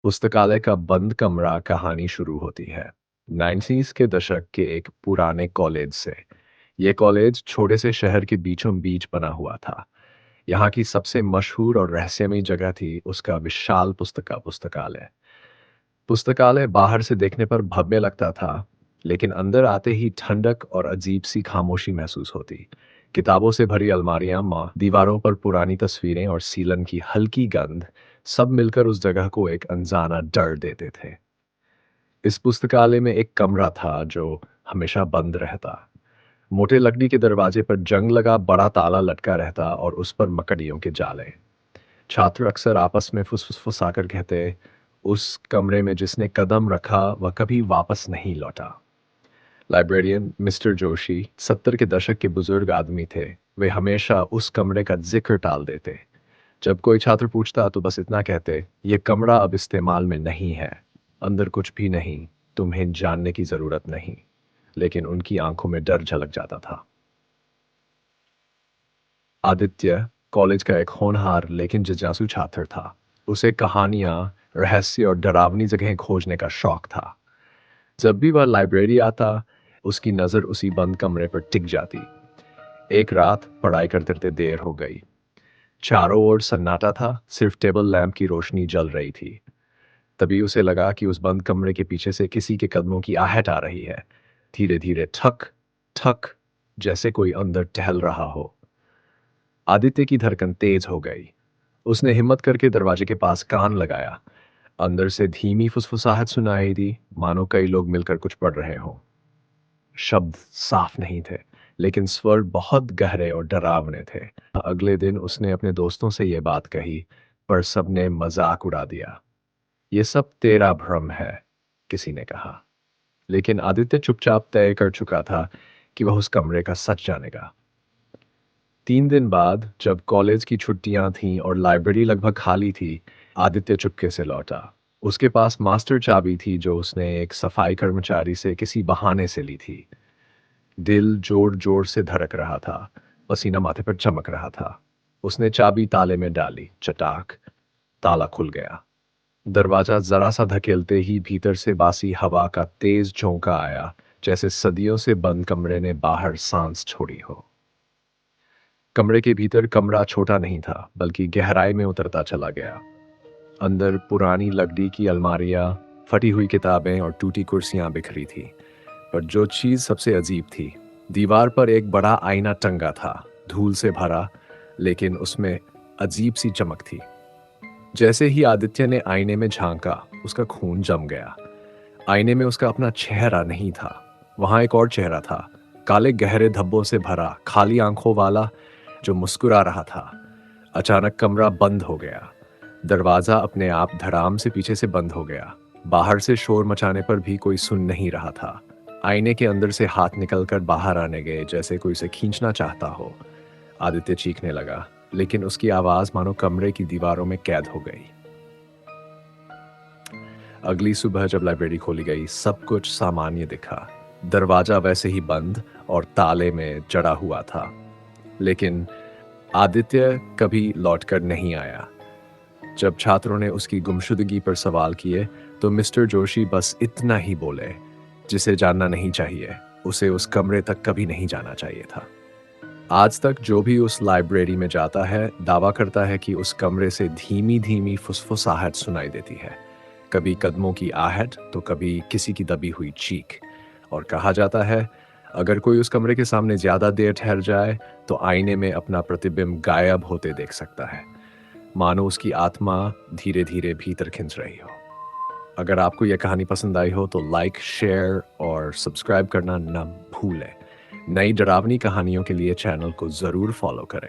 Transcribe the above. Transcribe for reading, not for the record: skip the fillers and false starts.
पुस्तकालय का बंद कमरा कहानी शुरू होती है 90s के दशक के एक पुराने कॉलेज से। ये कॉलेज छोटे से शहर के बीचों बीच बना हुआ था। यहाँ की सबसे मशहूर और रहस्यमयी जगह थी उसका विशाल पुस्तकालय। पुस्तकालय बाहर से देखने पर भव्य लगता था, लेकिन अंदर आते ही ठंडक और अजीब सी खामोशी महसूस होती। किताबों से भरी अलमारियां, माँ दीवारों पर पुरानी तस्वीरें और सीलन की हल्की गंध, सब मिलकर उस जगह को एक अनजाना डर देते थे। इस पुस्तकालय में एक कमरा था जो हमेशा बंद रहता। मोटे लकड़ी के दरवाजे पर जंग लगा बड़ा ताला लटका रहता और उस पर मकड़ियों के जाले। छात्र अक्सर आपस में फुसफुसाकर कहते, उस कमरे में जिसने कदम रखा वह कभी वापस नहीं लौटा। लाइब्रेरियन मिस्टर जोशी 70 के दशक के बुजुर्ग आदमी थे। वे हमेशा उस कमरे का जिक्र टाल देते। जब कोई छात्र पूछता तो बस इतना कहते, ये कमरा अब इस्तेमाल में नहीं है, अंदर कुछ भी नहीं, तुम्हें जानने की जरूरत नहीं। लेकिन उनकी आंखों में डर झलक जाता था। आदित्य कॉलेज का एक होनहार लेकिन जिज्ञासु छात्र था। उसे कहानियां, रहस्य और डरावनी जगहें खोजने का शौक था। जब भी वह लाइब्रेरी आता, उसकी नजर उसी बंद कमरे पर टिक जाती। एक रात पढ़ाई करते करते देर हो गई। चारों ओर सन्नाटा था, सिर्फ टेबल लैंप की रोशनी जल रही थी। तभी उसे लगा कि उस बंद कमरे के पीछे से किसी के कदमों की आहट आ रही है। धीरे धीरे, ठक ठक, जैसे कोई अंदर टहल रहा हो। आदित्य की धड़कन तेज हो गई। उसने हिम्मत करके दरवाजे के पास कान लगाया। अंदर से धीमी फुसफुसाहट सुनाई दी, मानो कई लोग मिलकर कुछ पढ़ रहे हों। शब्द साफ नहीं थे, लेकिन स्वर बहुत गहरे और डरावने थे। अगले दिन उसने अपने दोस्तों से यह बात कही, पर सबने मजाक उड़ा दिया। ये सब तेरा भ्रम है, किसी ने कहा। लेकिन आदित्य चुपचाप तय कर चुका था कि वह उस कमरे का सच जानेगा। 3 दिन बाद, जब कॉलेज की छुट्टियां थीं और लाइब्रेरी लगभग खाली थी, आदित्य चुपके से लौटा। उसके पास मास्टर चाबी थी जो उसने एक सफाई कर्मचारी से किसी बहाने से ली थी। दिल जोर जोर से धड़क रहा था, पसीना माथे पर चमक रहा था। उसने चाबी ताले में डाली, चटाक, ताला खुल गया। दरवाजा जरा सा धकेलते ही भीतर से बासी हवा का तेज झोंका आया, जैसे सदियों से बंद कमरे ने बाहर सांस छोड़ी हो। कमरे के भीतर कमरा छोटा नहीं था, बल्कि गहराई में उतरता चला गया। अंदर पुरानी लकड़ी की अलमारियां, फटी हुई किताबें और टूटी कुर्सियां बिखरी थी। पर जो चीज सबसे अजीब थी, दीवार पर एक बड़ा आईना टंगा था, धूल से भरा, लेकिन उसमें अजीब सी चमक थी। जैसे ही आदित्य ने आईने में झांका, उसका खून जम गया। आईने में उसका अपना चेहरा नहीं था, वहां एक और चेहरा था, काले गहरे धब्बों से भरा, खाली आंखों वाला, जो मुस्कुरा रहा था। अचानक कमरा बंद हो गया। दरवाजा अपने आप धड़ाम से पीछे से बंद हो गया। बाहर से शोर मचाने पर भी कोई सुन नहीं रहा था। आईने के अंदर से हाथ निकलकर बाहर आने गए, जैसे कोई उसे खींचना चाहता हो। आदित्य चीखने लगा, लेकिन उसकी आवाज मानो कमरे की दीवारों में कैद हो गई। अगली सुबह जब लाइब्रेरी खोली गई, सब कुछ सामान्य दिखा। दरवाजा वैसे ही बंद और ताले में जड़ा हुआ था। लेकिन आदित्य कभी लौटकर नहीं आया। जब छात्रों ने उसकी गुमशुदगी पर सवाल किए, तो मिस्टर जोशी बस इतना ही बोले, जिसे जानना नहीं चाहिए, उसे उस कमरे तक कभी नहीं जाना चाहिए था। आज तक जो भी उस लाइब्रेरी में जाता है, दावा करता है कि उस कमरे से धीमी धीमी फुसफुसाहट सुनाई देती है। कभी कदमों की आहट, तो कभी किसी की दबी हुई चीख। और कहा जाता है, अगर कोई उस कमरे के सामने ज्यादा देर ठहर जाए, तो आईने में अपना प्रतिबिंब गायब होते देख सकता है, मानो उसकी आत्मा धीरे धीरे भीतर खिंच रही हो। अगर आपको यह कहानी पसंद आई हो तो लाइक, शेयर और सब्सक्राइब करना न भूलें। नई डरावनी कहानियों के लिए चैनल को जरूर फॉलो करें।